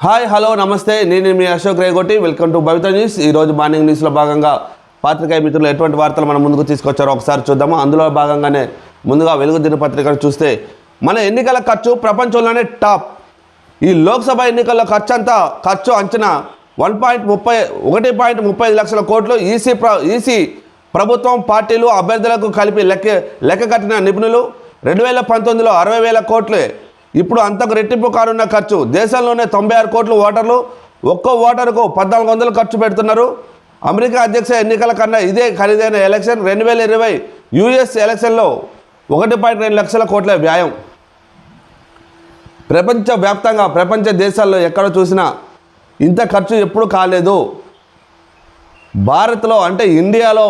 Hi hello నమస్తే, నేను మీ Ashok Regoti. Welcome to Bhavita news. ఈరోజు మార్నింగ్ న్యూస్లో భాగంగా పాత్రికేయ మిత్రులు ఎటువంటి వార్తలు మన ముందుకు తీసుకొచ్చారో ఒకసారి చూద్దాము. అందులో భాగంగానే ముందుగా వెలుగు దినపత్రికను చూస్తే మన ఎన్నికల ఖర్చు ప్రపంచంలోనే టాప్. ఈ లోక్సభ ఎన్నికల్లో ఖర్చు అంచనా 1.35 లక్షల కోట్లు. ఈసీ ప్రభుత్వం పార్టీలు అభ్యర్థులకు కలిపి లెక్క కట్టిన నిపుణులు 2019లో 60,000 కోట్లే. ఇప్పుడు అంతకు రెట్టింపు కానున్న ఖర్చు. దేశంలోనే 96 కోట్ల ఓటర్లు, ఒక్కో ఓటరుకు 1400 ఖర్చు పెడుతున్నారు. అమెరికా అధ్యక్ష ఎన్నికల కన్నా ఇదే ఖరీదైన ఎలక్షన్. 2020 యుఎస్ ఎలక్షన్లో 1.2 లక్షల కోట్ల వ్యయం. ప్రపంచవ్యాప్తంగా ప్రపంచ దేశాల్లో ఎక్కడ చూసినా ఇంత ఖర్చు ఎప్పుడు కాలేదు. భారత్లో అంటే ఇండియాలో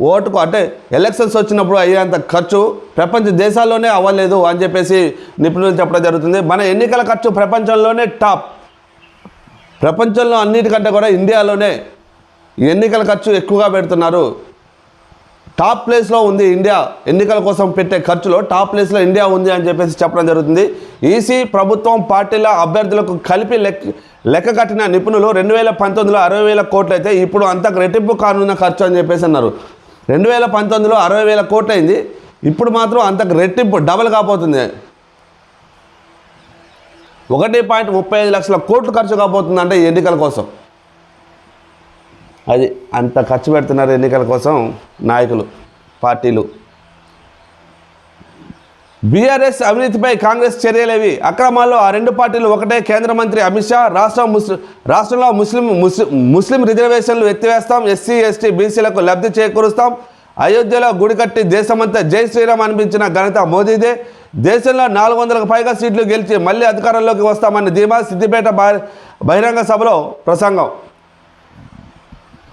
ఓటుకు అంటే ఎలక్షన్స్ వచ్చినప్పుడు అయ్యేంత ఖర్చు ప్రపంచ దేశాల్లోనే అవ్వలేదు అని చెప్పేసి నిపుణులు చెప్పడం జరుగుతుంది. మన ఎన్నికల ఖర్చు ప్రపంచంలోనే టాప్. ప్రపంచంలో అన్నిటికంటే కూడా ఇండియాలోనే ఎన్నికల ఖర్చు ఎక్కువగా పెడుతున్నారు. టాప్ ప్లేస్లో ఉంది ఇండియా. ఎన్నికల కోసం పెట్టే ఖర్చులో టాప్ ప్లేస్లో ఇండియా ఉంది అని చెప్పేసి చెప్పడం జరుగుతుంది. ఈసీ ప్రభుత్వం పార్టీల అభ్యర్థులకు కలిపి లెక్క కట్టిన నిపుణులు 2019లో 60,000 కోట్లు అయితే ఇప్పుడు అంతకు రెట్టింపు కానున్న ఖర్చు అని చెప్పేసి అన్నారు. 2019లో 60,000 కోట్లు అయింది, ఇప్పుడు మాత్రం అంతకు రెట్టింపు డబల్ కాబోతుంది. 1.35 లక్షల కోట్లు ఖర్చు కాబోతుంది అంటే ఎన్నికల కోసం. అది అంత ఖర్చు పెడుతున్నారు ఎన్నికల కోసం నాయకులు, పార్టీలు. బీఆర్ఎస్ అవినీతిపై కాంగ్రెస్ చర్యలేవి? అక్రమాల్లో ఆ రెండు పార్టీలు ఒకటే. కేంద్ర మంత్రి అమిత్ షా రాష్ట్రంలో ముస్లిం రిజర్వేషన్లు ఎత్తివేస్తాం, ఎస్సీ ఎస్టీ బీసీలకు లబ్ధి చేకూరుస్తాం, అయోధ్యలో గుడి కట్టి దేశమంతా జై శ్రీరామ్ అనిపించిన ఘనత మోదీదే, దేశంలో 400కు పైగా సీట్లు గెలిచి మళ్ళీ అధికారంలోకి వస్తామని ధీమా. సిద్దిపేట బహిరంగ సభలో ప్రసంగం.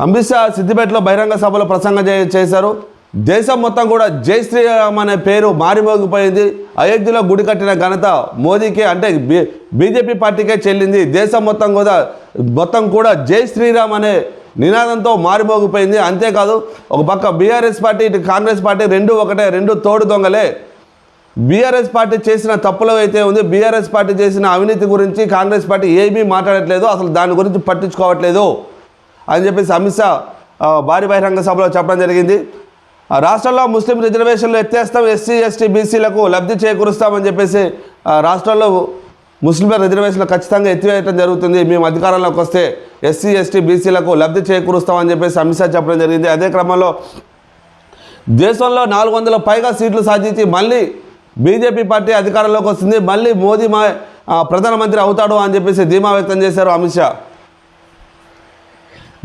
అమిత్ షా సిద్దిపేటలో బహిరంగ సభలో ప్రసంగం చేశారు. దేశం మొత్తం కూడా జై శ్రీరామ్ అనే పేరు మారిమోగిపోయింది. అయోధ్యలో గుడి కట్టిన ఘనత మోదీకే అంటే బీజేపీ పార్టీకే చెల్లింది. దేశం మొత్తం కూడా జై శ్రీరామ్ అనే నినాదంతో మారిమోగిపోయింది. అంతేకాదు ఒక పక్క బీఆర్ఎస్ పార్టీ, ఇటు కాంగ్రెస్ పార్టీ రెండు ఒకటే, రెండు తోడు దొంగలే. బీఆర్ఎస్ పార్టీ చేసిన తప్పులు అయితే ఉంది, బీఆర్ఎస్ పార్టీ చేసిన అవినీతి గురించి కాంగ్రెస్ పార్టీ ఏమీ మాట్లాడట్లేదు, అసలు దాని గురించి పట్టించుకోవట్లేదు అని చెప్పేసి అమిత్ షా భారీ బహిరంగ సభలో చెప్పడం జరిగింది. రాష్ట్రంలో ముస్లిం రిజర్వేషన్లు ఎత్తేస్తాం, ఎస్సీ ఎస్టీ బీసీలకు లబ్ధి చేకూరుస్తామని చెప్పేసి రాష్ట్రంలో ముస్లింల రిజర్వేషన్లు ఖచ్చితంగా ఎత్తివేయడం జరుగుతుంది. మేము అధికారంలోకి వస్తే ఎస్సీ ఎస్టీ బీసీలకు లబ్ధి చేకూరుస్తామని చెప్పేసి అమిత్ షా చెప్పడం జరిగింది. అదే క్రమంలో దేశంలో 400 పైగా సీట్లు సాధించి మళ్ళీ బీజేపీ పార్టీ అధికారంలోకి వస్తుంది, మళ్ళీ మోదీ ప్రధానమంత్రి అవుతాడు అని చెప్పేసి ధీమా వ్యక్తం చేశారు అమిత్ షా.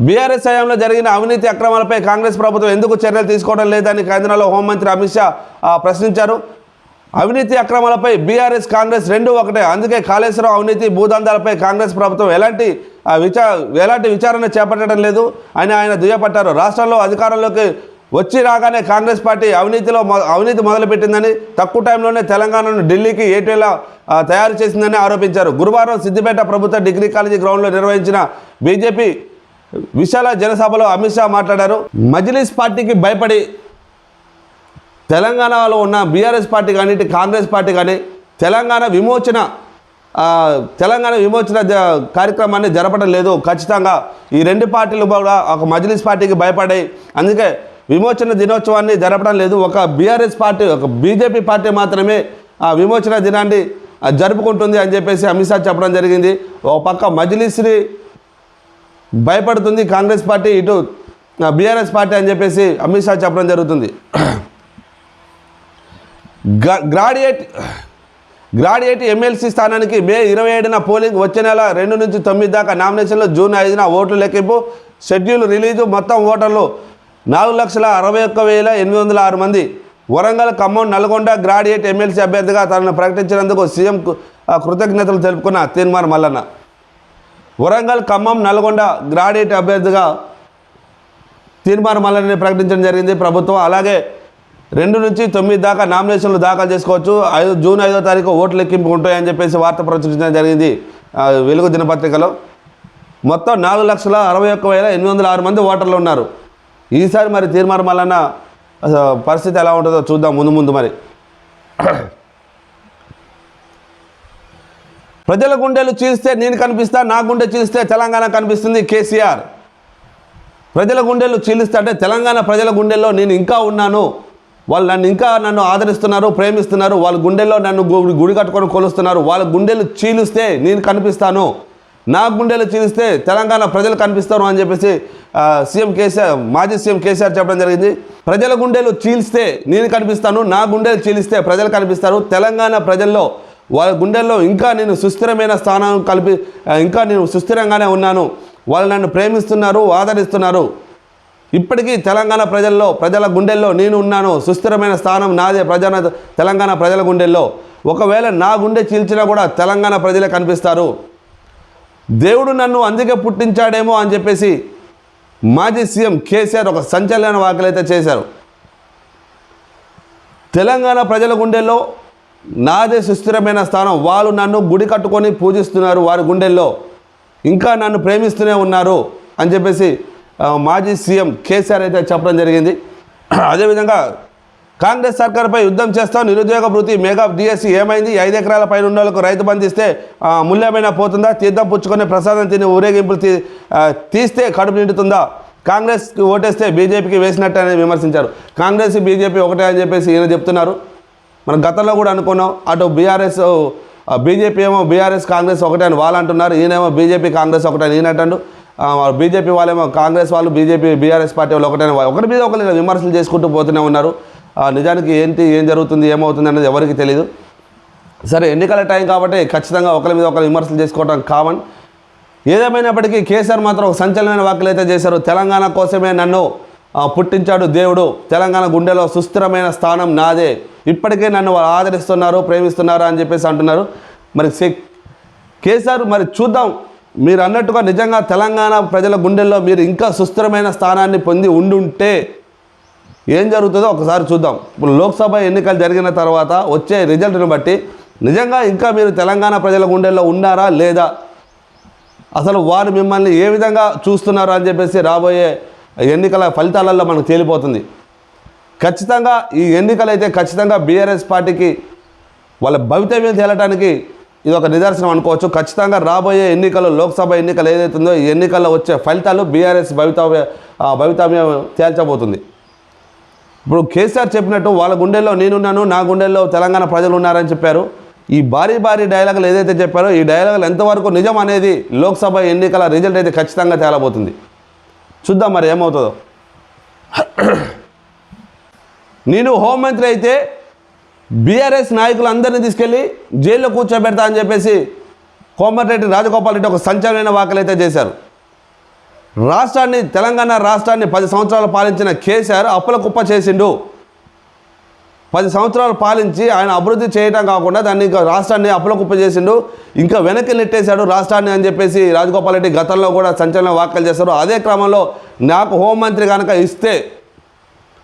బీఆర్ఎస్ హయాంలో జరిగిన అవినీతి అక్రమాలపై కాంగ్రెస్ ప్రభుత్వం ఎందుకు చర్యలు తీసుకోవడం లేదని కేంద్రంలో హోంమంత్రి అమిత్ షా ప్రశ్నించారు. అవినీతి అక్రమాలపై బీఆర్ఎస్ కాంగ్రెస్ రెండు ఒకటే, అందుకే కాళేశ్వరం అవినీతి భూదందాలపై కాంగ్రెస్ ప్రభుత్వం ఎలాంటి విచారణ చేపట్టడం లేదు అని ఆయన దుయ్యపట్టారు. రాష్ట్రంలో అధికారంలోకి వచ్చి రాగానే కాంగ్రెస్ పార్టీ అవినీతి మొదలుపెట్టిందని, తక్కువ టైంలోనే తెలంగాణను ఢిల్లీకి ఏటీలా తయారు చేసిందని ఆరోపించారు. గురువారం సిద్దిపేట ప్రభుత్వ డిగ్రీ కాలేజీ గ్రౌండ్లో నిర్వహించిన బీజేపీ విశాల జనసభలో అమిత్ షా మాట్లాడారు. మజ్లిస్ పార్టీకి భయపడి తెలంగాణలో ఉన్న బీఆర్ఎస్ పార్టీ కానీ ఇటు కాంగ్రెస్ పార్టీ కానీ తెలంగాణ విమోచన కార్యక్రమాన్ని జరపడం లేదు. ఖచ్చితంగా ఈ రెండు పార్టీలు కూడా ఒక మజ్లిస్ పార్టీకి భయపడి అందుకే విమోచన దినోత్సవాన్ని జరపడం లేదు. ఒక బీఆర్ఎస్ పార్టీ, ఒక బీజేపీ పార్టీ మాత్రమే ఆ విమోచన దినాన్ని జరుపుకుంటుంది అని చెప్పేసి అమిత్ షా చెప్పడం జరిగింది. ఒక పక్క మజ్లిస్ని భయపడుతుంది కాంగ్రెస్ పార్టీ, ఇటు బీఆర్ఎస్ పార్టీ అని చెప్పేసి అమిత్ షా చెప్పడం జరుగుతుంది. గ్రాడ్యుయేట్ ఎమ్మెల్సీ స్థానానికి మే 27న పోలింగ్, వచ్చే నెల 2 నుంచి 9 దాకా నామినేషన్లు, జూన్ 5న ఓట్లు లెక్కింపు, షెడ్యూల్ రిలీజు. మొత్తం ఓటర్లు 4,61,806 మంది. వరంగల్, ఖమ్మం, నల్గొండ గ్రాడ్యుయేట్ ఎమ్మెల్సీ అభ్యర్థిగా తనను ప్రకటించినందుకు సీఎం కృతజ్ఞతలు తెలుపుకున్న తీన్మార్ మల్లన్న. వరంగల్, ఖమ్మం, నల్గొండ గ్రాడ్యుయేట్ అభ్యర్థిగా తీన్మార్ మల్లన్నని ప్రకటించడం జరిగింది ప్రభుత్వం. అలాగే 2 నుంచి 9 దాకా నామినేషన్లు దాఖలు చేసుకోవచ్చు. జూన్ 5వ తారీఖు ఓట్లు లెక్కింపు ఉంటాయని చెప్పేసి వార్త ప్రచురించడం జరిగింది వెలుగు దినపత్రికలో. మొత్తం 4,61,806 మంది ఓటర్లు ఉన్నారు. ఈసారి మరి తీన్మార్ మల్లన్న పరిస్థితి ఎలా ఉంటుందో చూద్దాం ముందు మరి. ప్రజల గుండెలు చీల్స్తే నేను కనిపిస్తా, నా గుండె చీల్స్తే తెలంగాణ కనిపిస్తుంది కేసీఆర్. ప్రజల గుండెలు చీలిస్తే అంటే తెలంగాణ ప్రజల గుండెల్లో నేను ఇంకా ఉన్నాను, వాళ్ళు నన్ను ఆదరిస్తున్నారు, ప్రేమిస్తున్నారు, వాళ్ళ గుండెల్లో నన్ను గుడి కట్టుకొని కొలుస్తున్నారు. వాళ్ళ గుండెలు చీలిస్తే నేను కనిపిస్తాను, నా గుండెలు చీలిస్తే తెలంగాణ ప్రజలు కనిపిస్తారు అని చెప్పేసి మాజీ సీఎం కేసీఆర్ చెప్పడం జరిగింది. ప్రజల గుండెలు చీలిస్తే నేను కనిపిస్తాను, నా గుండెలు చీలిస్తే ప్రజలు కనిపిస్తారు. తెలంగాణ ప్రజల్లో వాళ్ళ గుండెల్లో ఇంకా నేను సుస్థిరమైన స్థానం ఇంకా నేను సుస్థిరంగానే ఉన్నాను, వాళ్ళు నన్ను ప్రేమిస్తున్నారు, ఆదరిస్తున్నారు. ఇప్పటికీ తెలంగాణ ప్రజల గుండెల్లో నేను ఉన్నాను, సుస్థిరమైన స్థానం నాదే తెలంగాణ ప్రజల గుండెల్లో. ఒకవేళ నా గుండె చీల్చినా కూడా తెలంగాణ ప్రజలే కనిపిస్తారు. దేవుడు నన్ను అందుకే పుట్టించాడేమో అని చెప్పేసి మాజీ సీఎం కేసీఆర్ ఒక సంచలన వ్యాఖ్యలు అయితే చేశారు. తెలంగాణ ప్రజల గుండెల్లో నాదే సుస్థిరమైన స్థానం, వాళ్ళు నన్ను గుడి కట్టుకొని పూజిస్తున్నారు, వారి గుండెల్లో ఇంకా నన్ను ప్రేమిస్తూనే ఉన్నారు అని చెప్పేసి మాజీ సీఎం కేసీఆర్ అయితే చెప్పడం జరిగింది. అదేవిధంగా కాంగ్రెస్ సర్కార్పై యుద్ధం చేస్తాం, నిరుద్యోగ భృతి మెగా డిఎస్సి ఏమైంది, 5 ఎకరాల పైన ఉన్న వాళ్ళకు రైతు బంధు ఇస్తే మూల్యమైనా పోతుందా, తీర్థం పుచ్చుకొని ప్రసాదం తిని ఊరేగింపులు తీస్తే కడుపు నిండుతుందా, కాంగ్రెస్కి ఓటేస్తే బీజేపీకి వేసినట్టు అని విమర్శించారు. కాంగ్రెస్ బీజేపీ ఒకటే అని చెప్పేసి ఈయన చెప్తున్నారు. మనం గతంలో కూడా అనుకున్నాం, అటు బీజేపీ ఏమో బీఆర్ఎస్ కాంగ్రెస్ ఒకటే అని వాళ్ళు అంటున్నారు, ఈయనేమో బీజేపీ కాంగ్రెస్ ఒకటే అని ఈయన అంటాడు. బీజేపీ వాళ్ళేమో కాంగ్రెస్ వాళ్ళు బీజేపీ బీఆర్ఎస్ పార్టీ వాళ్ళు ఒకటే ఒకరి మీద ఒకరు విమర్శలు చేసుకుంటూ పోతూనే ఉన్నారు. నిజానికి ఏం జరుగుతుంది, ఏమవుతుంది అనేది ఎవరికి తెలియదు. సరే, ఎన్నికల టైం కాబట్టి ఖచ్చితంగా ఒకరి మీద ఒకరు విమర్శలు చేసుకోవడం కామన్. ఏదేమైనప్పటికీ కేసీఆర్ మాత్రం ఒక సంచలనమైన వ్యాఖ్యలు అయితే చేశారు. తెలంగాణ కోసమే నన్ను పుట్టించాడు దేవుడు, తెలంగాణ గుండెలో సుస్థిరమైన స్థానం నాదే, ఇప్పటికే నన్ను వాళ్ళు ఆదరిస్తున్నారు, ప్రేమిస్తున్నారు అని చెప్పేసి అంటున్నారు. మరి కేసీఆర్ మరి చూద్దాం, మీరు అన్నట్టుగా నిజంగా తెలంగాణ ప్రజల గుండెల్లో మీరు ఇంకా సుస్థిరమైన స్థానాన్ని పొంది ఉండుంటే ఏం జరుగుతుందో ఒకసారి చూద్దాం. ఇప్పుడు లోక్సభ ఎన్నికలు జరిగిన తర్వాత వచ్చే రిజల్ట్ని బట్టి నిజంగా ఇంకా మీరు తెలంగాణ ప్రజల గుండెల్లో ఉన్నారా లేదా, అసలు వారు మిమ్మల్ని ఏ విధంగా చూస్తున్నారు అని చెప్పేసి రాబోయే ఎన్నికల ఫలితాలలో మనకు తేలిపోతుంది. ఖచ్చితంగా ఈ ఎన్నికలు అయితే ఖచ్చితంగా బీఆర్ఎస్ పార్టీకి వాళ్ళ భవితవ్యం తేలటానికి ఇది ఒక నిదర్శనం అనుకోవచ్చు. ఖచ్చితంగా రాబోయే ఎన్నికలు, లోక్సభ ఎన్నికలు ఏదైతుందో ఈ ఎన్నికల్లో వచ్చే ఫలితాలు బీఆర్ఎస్ భవితవ్యం తేల్చబోతుంది. ఇప్పుడు కేసీఆర్ చెప్పినట్టు వాళ్ళ గుండెల్లో నేనున్నాను, నా గుండెల్లో తెలంగాణ ప్రజలు ఉన్నారని చెప్పారు. ఈ భారీ డైలాగులు ఏదైతే చెప్పారో ఈ డైలాగులు ఎంతవరకు నిజం అనేది లోక్సభ ఎన్నికల రిజల్ట్ అయితే ఖచ్చితంగా తేలబోతుంది. చూద్దాం మరి ఏమవుతుందో. నేను హోంమంత్రి అయితే బీఆర్ఎస్ నాయకులందరినీ తీసుకెళ్ళి జైల్లో కూర్చోబెడతా అని చెప్పేసి కోమటిరెడ్డి రాజగోపాల్ రెడ్డి ఒక సంచలనమైన వ్యాఖ్యలు అయితే చేశారు. తెలంగాణ రాష్ట్రాన్ని 10 సంవత్సరాలు పాలించిన కేసీఆర్ అప్పుల కుప్ప చేసిండు. 10 సంవత్సరాలు పాలించి ఆయన అభివృద్ధి చేయడం కాకుండా దాన్ని ఇంకా రాష్ట్రాన్ని అప్పుల కుప్ప చేసిండు, ఇంకా వెనక్కి నెట్టేశాడు రాష్ట్రాన్ని అని చెప్పేసి రాజగోపాల్ రెడ్డి గతంలో కూడా సంచలన వ్యాఖ్యలు చేశారు. అదే క్రమంలో నాకు హోంమంత్రి కనుక ఇస్తే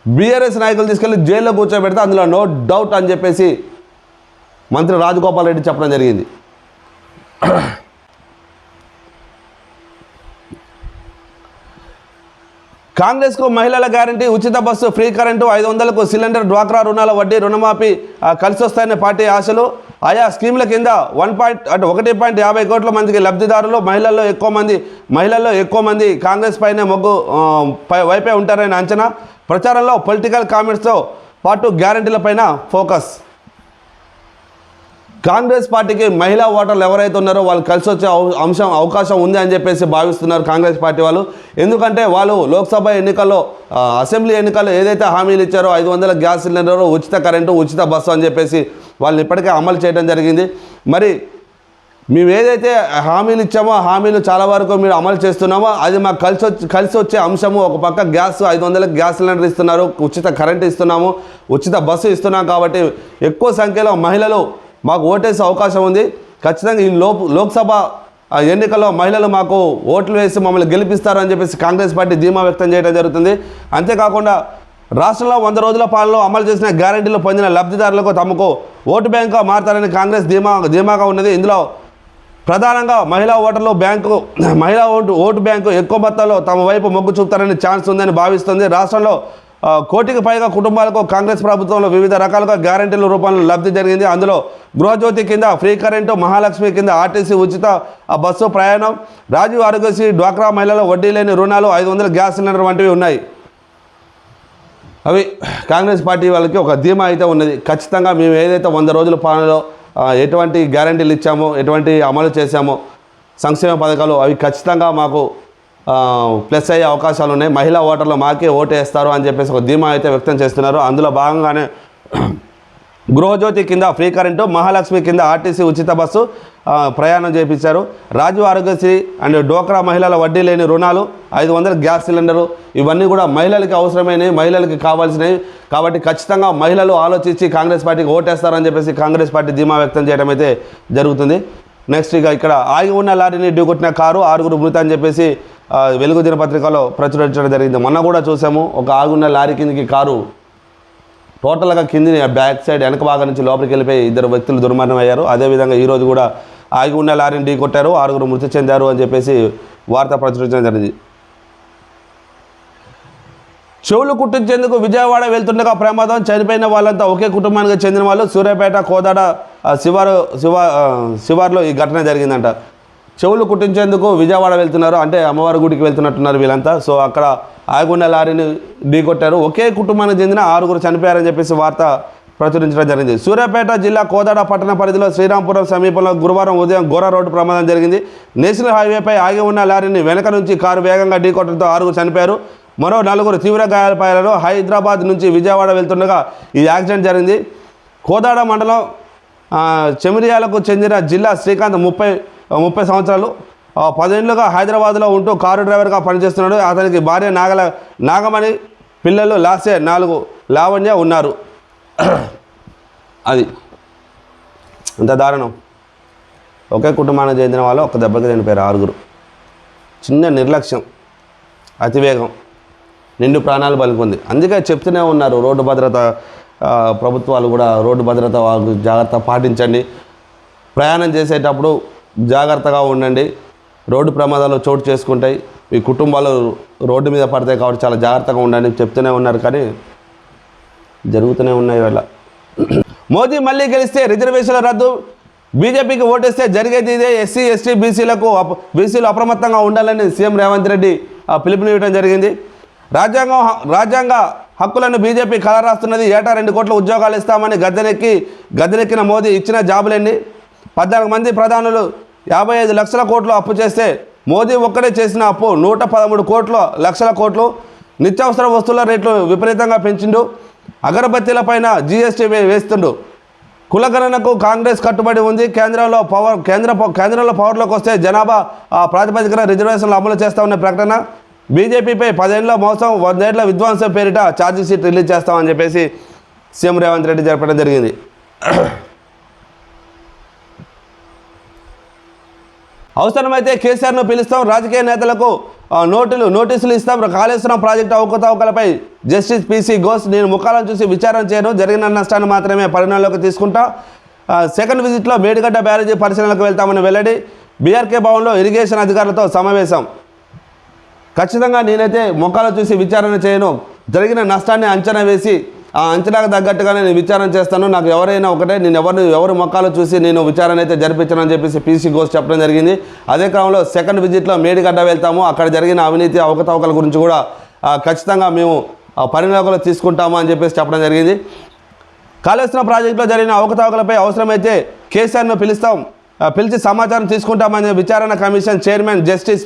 బీఆర్ఎస్ నాయకులు తీసుకెళ్ళి జైల్లో కూర్చోబెడితే అందులో నో డౌట్ అని చెప్పేసి మంత్రి రాజగోపాల్ రెడ్డి చెప్పడం జరిగింది. కాంగ్రెస్కు మహిళల గ్యారంటీ, ఉచిత బస్సు, ఫ్రీ కరెంటు, 500కు సిలిండర్, డ్వాక్రా రుణాల వడ్డీ రుణమాఫీ కలిసి వస్తాయనే పార్టీ ఆశలు. ఆయా స్కీమ్ల కింద 1.50 కోట్ల మందికి లబ్ధిదారులు. మహిళల్లో ఎక్కువ మంది కాంగ్రెస్ పైనే వైపే ఉంటారని అంచనా. ప్రచారంలో పొలిటికల్ కామెంట్స్తో పాటు గ్యారంటీలపైన ఫోకస్. కాంగ్రెస్ పార్టీకి మహిళా ఓటర్లు ఎవరైతే ఉన్నారో వాళ్ళు కలిసి వచ్చే అవకాశం ఉంది అని చెప్పేసి భావిస్తున్నారు కాంగ్రెస్ పార్టీ వాళ్ళు. ఎందుకంటే వాళ్ళు లోక్సభ ఎన్నికల్లో, అసెంబ్లీ ఎన్నికల్లో ఏదైతే హామీలు ఇచ్చారో 500 గ్యాస్ సిలిండరు, ఉచిత కరెంటు, ఉచిత బస్సు అని చెప్పేసి వాళ్ళు ఇప్పటికే అమలు చేయడం జరిగింది. మరి మేము ఏదైతే హామీలు ఇచ్చామో ఆ హామీలు చాలా వరకు మీరు అమలు చేస్తున్నామో అది మాకు కలిసి వచ్చే అంశము. ఒక పక్క 500 గ్యాస్ సిలిండర్ ఇస్తున్నారు, ఉచిత కరెంటు ఇస్తున్నాము, ఉచిత బస్సు ఇస్తున్నాం. కాబట్టి ఎక్కువ సంఖ్యలో మహిళలు మాకు ఓటేసే అవకాశం ఉంది. ఖచ్చితంగా ఈ లోక్సభ ఎన్నికల్లో మహిళలు మాకు ఓట్లు వేసి మమ్మల్ని గెలిపిస్తారు అని చెప్పేసి కాంగ్రెస్ పార్టీ ధీమా వ్యక్తం చేయడం జరుగుతుంది. అంతేకాకుండా రాష్ట్రంలో 100 రోజుల పాలనలో అమలు చేసిన గ్యారంటీలు పొందిన లబ్ధిదారులకు తమకు ఓటు బ్యాంకుగా మారతారని కాంగ్రెస్ ధీమాగా ఉన్నది. ఇందులో ప్రధానంగా మహిళా ఓటు బ్యాంకు ఎక్కువ మొత్తంలో తమ వైపు మొగ్గు చూపుతారని ఛాన్స్ ఉందని భావిస్తుంది. రాష్ట్రంలో కోటికి పైగా కుటుంబాలకు కాంగ్రెస్ ప్రభుత్వంలో వివిధ రకాలుగా గ్యారంటీల రూపంలో లబ్ధి జరిగింది. అందులో గృహజ్యోతి కింద ఫ్రీ కరెంటు, మహాలక్ష్మి కింద ఆర్టీసీ ఉచిత బస్సు ప్రయాణం, రాజీవ్ ఆరోగ్యశ్రీ, డ్వాక్రా మహిళల వడ్డీ లేని రుణాలు, 500 గ్యాస్ సిలిండర్ వంటివి ఉన్నాయి. అవి కాంగ్రెస్ పార్టీ వాళ్ళకి ఒక ధీమా అయితే ఉన్నది. ఖచ్చితంగా మేము ఏదైతే 100 రోజుల పాలనలో ఎటువంటి గ్యారంటీలు ఇచ్చామో, ఎటువంటి అమలు చేశామో సంక్షేమ పథకాలు, అవి ఖచ్చితంగా మాకు ప్లస్ అయ్యే అవకాశాలు ఉన్నాయి. మహిళా ఓటర్లు మాకే ఓటు వేస్తారు అని చెప్పేసి ఒక ధీమా అయితే వ్యక్తం చేస్తున్నారు. అందులో భాగంగానే గృహజ్యోతి కింద ఫ్రీ కరెంటు, మహాలక్ష్మి కింద ఆర్టీసీ ఉచిత బస్సు ప్రయాణం చేయించారు. రాజీవ్ ఆరోగ్యశ్రీ అండ్ డ్వాక్రా మహిళల వడ్డీ లేని రుణాలు, 500 గ్యాస్ సిలిండరు, ఇవన్నీ కూడా మహిళలకి అవసరమైనవి, మహిళలకి కావాల్సినవి. కాబట్టి ఖచ్చితంగా మహిళలు ఆలోచించి కాంగ్రెస్ పార్టీకి ఓటేస్తారని చెప్పేసి కాంగ్రెస్ పార్టీ ధీమా వ్యక్తం చేయడం అయితే జరుగుతుంది. నెక్స్ట్ ఇక ఇక్కడ ఆగి ఉన్న లారీని ఢీకొట్టిన కారు, 6 మృతి అని చెప్పేసి వెలుగు దినపత్రికలో ప్రచురించడం జరిగింది. మొన్న కూడా చూసాము, ఒక ఆగున్న లారీ కిందకి కారు టోటల్గా కింది బ్యాక్ సైడ్ వెనక భాగం నుంచి లోపలికి వెళ్ళిపోయి 2 వ్యక్తులు దుర్మరణం అయ్యారు. అదేవిధంగా ఈరోజు కూడా ఆగి ఉన్న లారీని ఢీకొట్టారు, 6 మృతి చెందారు అని చెప్పేసి వార్త ప్రచురించడం జరిగింది. చెవులు కుట్టించేందుకు విజయవాడ వెళ్తుండగా ప్రమాదం, చనిపోయిన వాళ్ళంతా ఒకే కుటుంబానికి చెందిన వాళ్ళు. సూర్యాపేట కోదాడ శివార్లో ఈ ఘటన జరిగిందంట. చెవులు కుట్టించేందుకు విజయవాడ వెళ్తున్నారు, అంటే అమ్మవారి గుడికి వెళ్తున్నట్టున్నారు వీళ్ళంతా. సో అక్కడ ఆగున్న లారీని ఢీకొట్టారు. ఒకే కుటుంబానికి చెందిన 6 చనిపోయారని చెప్పేసి వార్త ప్రచురించడం జరిగింది. సూర్యాపేట జిల్లా కోదాడ పట్టణ పరిధిలో శ్రీరాంపురం సమీపంలో గురువారం ఉదయం ఘోర రోడ్డు ప్రమాదం జరిగింది. నేషనల్ హైవేపై ఆగి ఉన్న లారీని వెనక నుంచి కారు వేగంగా ఢీకొట్టడంతో 6 చనిపోయారు. మరో 4 తీవ్ర గాయాలపాయాలను. హైదరాబాద్ నుంచి విజయవాడ వెళ్తుండగా ఈ యాక్సిడెంట్ జరిగింది. కోదాడ మండలం చెమిరియాలకు చెందిన జిల్లా శ్రీకాంత్ 30 సంవత్సరాలు, 10 ఏళ్లుగా హైదరాబాద్లో ఉంటూ కారు డ్రైవర్గా పనిచేస్తున్నాడు. అతనికి భార్య నాగమణి, పిల్లలు 4 లావణ్య ఉన్నారు. అది అంత దారుణం. ఒకే కుటుంబానికి చెందిన వాళ్ళు ఒక దెబ్బకి చనిపోయారు 6. చిన్న నిర్లక్ష్యం, అతివేగం నిండు ప్రాణాలు పలుకుంది. అందుకే చెప్తూనే ఉన్నారు రోడ్డు భద్రత ప్రభుత్వాలు కూడా రోడ్డు భద్రత జాగ్రత్త పాటించండి, ప్రయాణం చేసేటప్పుడు జాగ్రత్తగా ఉండండి, రోడ్డు ప్రమాదాలు చోటు చేసుకుంటాయి, మీ కుటుంబాలు రోడ్డు మీద పడతాయి కాబట్టి చాలా జాగ్రత్తగా ఉండండి చెప్తూనే ఉన్నారు. కానీ జరుగుతూనే ఉన్నాయి వాళ్ళ. మోదీ మళ్ళీ గెలిస్తే రిజర్వేషన్ల రద్దు, బీజేపీకి ఓటేస్తే జరిగేది ఇదే. ఎస్సీ ఎస్టీ బీసీలు అప్రమత్తంగా ఉండాలని సీఎం రేవంత్ రెడ్డి పిలుపునివ్వడం జరిగింది. రాజ్యాంగ హక్కులను బీజేపీ కలరాస్తున్నది. ఏటా 2 కోట్ల ఉద్యోగాలు ఇస్తామని గద్దెనెక్కిన మోదీ ఇచ్చిన జాబులెన్ని? 14 మంది ప్రధానులు 55 లక్షల కోట్లు అప్పు చేస్తే మోదీ ఒక్కడే చేసిన అప్పు 113 లక్షల కోట్లు. నిత్యావసర వస్తువుల రేట్లు విపరీతంగా పెంచిండు. అగరబత్తీలపైన జీఎస్టీ వేస్తుండు. కులగణనకు కాంగ్రెస్ కట్టుబడి ఉంది. కేంద్రంలో పవర్లోకి వస్తే జనాభా ప్రాతిపదికన రిజర్వేషన్లు అమలు చేస్తామనే ప్రకటన. బీజేపీపై 10 ఏళ్ల మోసం, 100 ఏళ్ల విధ్వంసం పేరిట ఛార్జీ షీట్ రిలీజ్ చేస్తామని చెప్పేసి సీఎం రేవంత్ రెడ్డి జరపడం జరిగింది. అవసరమైతే కేసీఆర్ను పిలుస్తాం, రాజకీయ నేతలకు నోటీసులు ఇస్తాం. కాళేశ్వరం ప్రాజెక్టు అవకతవకలపై జస్టిస్ పీసీ ఘోష్, నేను ముఖాలను చూసి విచారణ చేయను, జరిగిన నష్టాన్ని మాత్రమే పరిగణలోకి తీసుకుంటా. సెకండ్ విజిట్లో మేడిగడ్డ బ్యారేజీ పరిశీలనకు వెళ్తామని వెల్లడి. బీఆర్కే భవన్లో ఇరిగేషన్ అధికారులతో సమావేశం. ఖచ్చితంగా నేనైతే ముఖాలు చూసి విచారణ చేయను, జరిగిన నష్టాన్ని అంచనా వేసి ఆ అంచనాకు తగ్గట్టుగానే నేను విచారణ చేస్తాను. నాకు ఎవరైనా ఒకటే, నేను ఎవరు మొక్కలు చూసి నేను విచారణ అయితే జరిపించను అని చెప్పేసి పీసీ ఘోష్ చెప్పడం జరిగింది. అదే క్రమంలో సెకండ్ విజిట్లో మేడిగడ్డ వెళ్తాము, అక్కడ జరిగిన అవినీతి అవకతవకల గురించి కూడా ఖచ్చితంగా మేము పరిణామాలు తీసుకుంటాము అని చెప్పేసి చెప్పడం జరిగింది. కాళేశ్వరం ప్రాజెక్టులో జరిగిన అవకతవకలపై అవసరమైతే కేసీఆర్ను పిలిచి సమాచారం తీసుకుంటామని విచారణ కమిషన్ చైర్మన్ జస్టిస్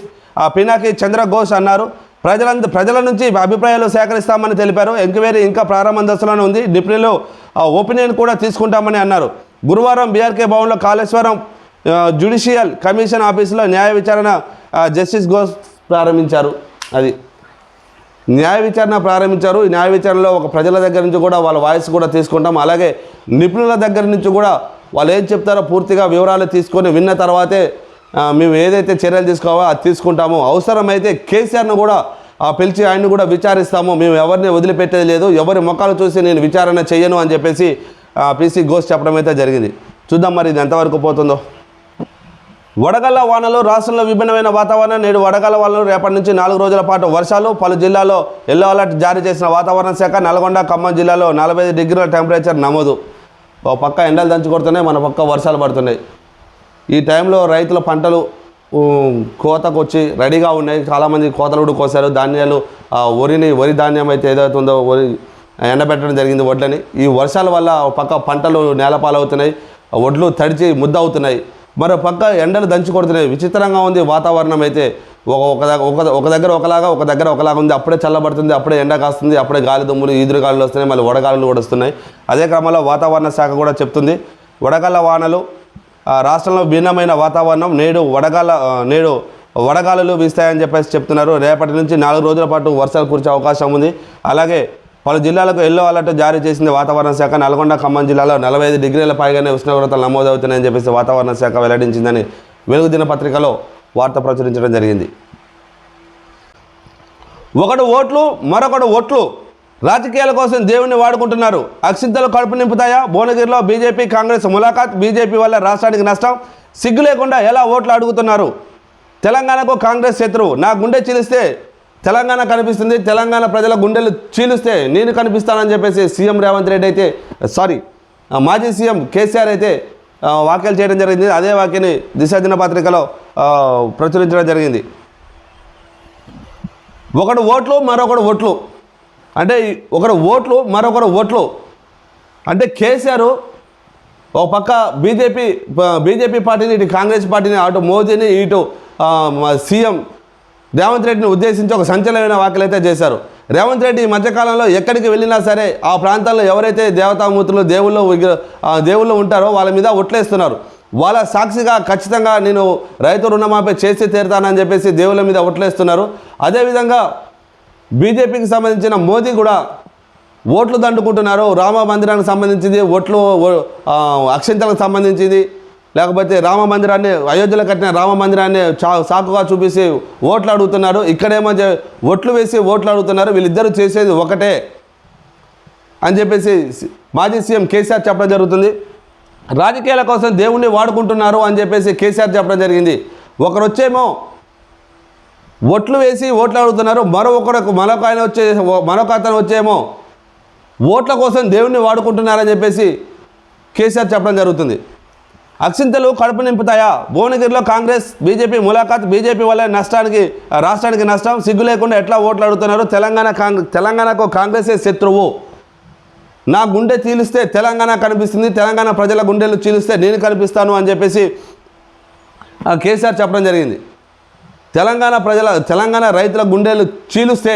పినాకి చంద్ర ఘోష్ అన్నారు. ప్రజల నుంచి అభిప్రాయాలు సేకరిస్తామని తెలిపారు. ఎంక్వైరీ ఇంకా ప్రారంభ దశలోనే ఉంది, నిపుణులు ఒపీనియన్ కూడా తీసుకుంటామని అన్నారు. గురువారం బీఆర్కే భవన్లో కాళేశ్వరం జ్యుడిషియల్ కమిషన్ ఆఫీసులో న్యాయ విచారణ జస్టిస్ ఘోష్ ప్రారంభించారు. అది న్యాయ విచారణ ప్రారంభించారు. ఈ న్యాయ విచారణలో ఒక ప్రజల దగ్గర నుంచి కూడా వాళ్ళ వాయిస్ కూడా తీసుకుంటాం, అలాగే నిపుణుల దగ్గర నుంచి కూడా వాళ్ళు ఏం చెప్తారో పూర్తిగా వివరాలు తీసుకొని విన్న తర్వాతే మేము ఏదైతే చర్యలు తీసుకోవాలో అది తీసుకుంటాము. అవసరమైతే కేసీఆర్ను కూడా పిలిచి ఆయన్ని కూడా విచారిస్తాము, మేము ఎవరిని వదిలిపెట్టేది లేదు, ఎవరి మొక్కలు చూసి నేను విచారణ చేయను అని చెప్పేసి పీసీ ఘోష్ చెప్పడం అయితే జరిగింది. చూద్దాం మరి ఇది ఎంతవరకు పోతుందో. వడగళ్ల వానలు రాష్ట్రంలో విభిన్నమైన వాతావరణం. నేడు వడగళ్ల వానలు రేపటి నుంచి 4 రోజుల పాటు వర్షాలు. పలు జిల్లాల్లో ఎల్లో అలర్ట్ జారీ చేసిన వాతావరణ శాఖ. నల్గొండ, ఖమ్మం జిల్లాలో 45 డిగ్రీల టెంపరేచర్ నమోదు. ఓ పక్క ఎండలు దంచి కొడుతున్నాయి, మన పక్క వర్షాలు పడుతున్నాయి. ఈ టైంలో రైతుల పంటలు కోతకు వచ్చి రెడీగా ఉన్నాయి. చాలామంది కోతలు కూడా కోసారు. ధాన్యాలు వరి ధాన్యం అయితే ఏదైతే ఉందో వరి ఎండబెట్టడం జరిగింది వడ్లని. ఈ వర్షాల వల్ల పక్క పంటలు నేలపాలవుతున్నాయి, వడ్లు తడిచి ముద్ద అవుతున్నాయి. మరో పక్క ఎండలు దంచి కొడుతున్నాయి. విచిత్రంగా ఉంది వాతావరణం అయితే. ఒక దగ్గర ఒకలాగా, ఒక దగ్గర ఒకలాగా ఉంది. అప్పుడే చల్లబడుతుంది, అప్పుడే ఎండ కాస్తుంది, అప్పుడే గాలి దుమ్ములు ఈదురు గాలులు వస్తున్నాయి, మళ్ళీ వడగాలులు కూడా వస్తున్నాయి. అదే క్రమంలో వాతావరణ శాఖ కూడా చెప్తుంది వడగళ్ల వానలు రాష్ట్రంలో భిన్నమైన వాతావరణం. నేడు వడగాలులు వీస్తాయని చెప్పేసి చెప్తున్నారు. రేపటి నుంచి 4 రోజుల పాటు వర్షాలు కురిసే అవకాశం ఉంది. అలాగే పలు జిల్లాలకు ఎల్లో అలర్ట్ జారీ చేసింది వాతావరణ శాఖ. నల్గొండ, ఖమ్మం జిల్లాలో 45 డిగ్రీల పైగానే ఉష్ణోగ్రతలు నమోదవుతున్నాయని చెప్పేసి వాతావరణ శాఖ వెల్లడించిందని వెలుగు దినపత్రికలో వార్త ప్రచురించడం జరిగింది. ఒకడు ఓట్లు, మరొకడు ఓట్లు. రాజకీయాల కోసం దేవుణ్ణి వాడుకుంటున్నారు. అక్షింతలు కడుపు నింపుతాయా? భువనగిరిలో బీజేపీ కాంగ్రెస్ ములాఖాత్. బీజేపీ వల్ల రాష్ట్రానికి నష్టం. సిగ్గు లేకుండా ఎలా ఓట్లు అడుగుతున్నారు? తెలంగాణకు కాంగ్రెస్ శత్రువు. నా గుండె చీలిస్తే తెలంగాణ కనిపిస్తుంది, తెలంగాణ ప్రజల గుండెలు చీలిస్తే నేను కనిపిస్తానని చెప్పేసి సీఎం రేవంత్ రెడ్డి అయితే మాజీ సీఎం కేసీఆర్ అయితే వ్యాఖ్యలు చేయడం జరిగింది. అదే వ్యాఖ్యని దిశ దినపత్రికలో ప్రచురించడం జరిగింది. ఒకడు ఓట్లు, మరొకడు ఓట్లు. అంటే ఒకరు ఓట్లు, మరొకరు ఓట్లు. అంటే కేసీఆర్ ఒక పక్క బీజేపీ పార్టీని, ఇటు కాంగ్రెస్ పార్టీని, అటు మోదీని, ఇటు సీఎం రేవంత్ రెడ్డిని ఉద్దేశించి ఒక సంచలనమైన వ్యాఖ్యలు అయితే చేశారు. రేవంత్ రెడ్డి ఈ మధ్యకాలంలో ఎక్కడికి వెళ్ళినా సరే ఆ ప్రాంతాల్లో ఎవరైతే దేవతామూర్తులు దేవుళ్ళు ఉంటారో వాళ్ళ మీద ఒట్లేస్తున్నారు. వాళ్ళ సాక్షిగా ఖచ్చితంగా నేను రైతు రుణమాఫీ చేసి తీరుతానని చెప్పేసి దేవుళ్ళ మీద ఒట్లేస్తున్నారు. అదేవిధంగా బీజేపీకి సంబంధించిన మోదీ కూడా ఓట్లు దండుకుంటున్నారు. రామ మందిరానికి సంబంధించింది ఓట్లు, అక్షింతలకు సంబంధించింది, లేకపోతే రామ మందిరాన్ని, అయోధ్యలో కట్టిన రామ మందిరాన్ని సాకుగా చూపిస్తే ఓట్లు అడుగుతున్నారు. ఇక్కడేమో ఓట్లు వేసి ఓట్లు అడుగుతున్నారు. వీళ్ళిద్దరూ చేసేది ఒకటే అని చెప్పేసి మాజీ సీఎం కేసీఆర్ చెప్పడం జరుగుతుంది. రాజకీయాల కోసం దేవుణ్ణి వాడుకుంటున్నారు అని చెప్పేసి కేసీఆర్ చెప్పడం జరిగింది. ఒకరు వచ్చేమో ఓట్లు వేసి ఓట్లు అడుగుతున్నారు, మరొక అతను వచ్చేమో ఓట్ల కోసం దేవుణ్ణి వాడుకుంటున్నారని చెప్పేసి కేసీఆర్ చెప్పడం జరుగుతుంది. అక్షింతలు కడుపు నింపుతాయా? భువనగిరిలో కాంగ్రెస్ బీజేపీ ములాఖాత్. బీజేపీ వల్ల రాష్ట్రానికి నష్టం. సిగ్గు లేకుండా ఎట్లా ఓట్లు అడుగుతున్నారు? తెలంగాణకు కాంగ్రెసే శత్రువు. నా గుండె చీలిస్తే తెలంగాణ కనిపిస్తుంది, తెలంగాణ ప్రజల గుండెలు చీలిస్తే నేను కనిపిస్తాను అని చెప్పేసి కేసీఆర్ చెప్పడం జరిగింది. తెలంగాణ రైతుల గుండెలు చీలిస్తే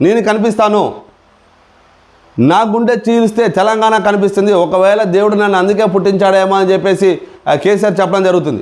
నేను కనిపిస్తాను, నా గుండె చీలిస్తే తెలంగాణ కనిపిస్తుంది. ఒకవేళ దేవుడు నన్ను అందుకే పుట్టించాడేమో అని చెప్పేసి కేసీఆర్ చెప్పడం జరుగుతుంది.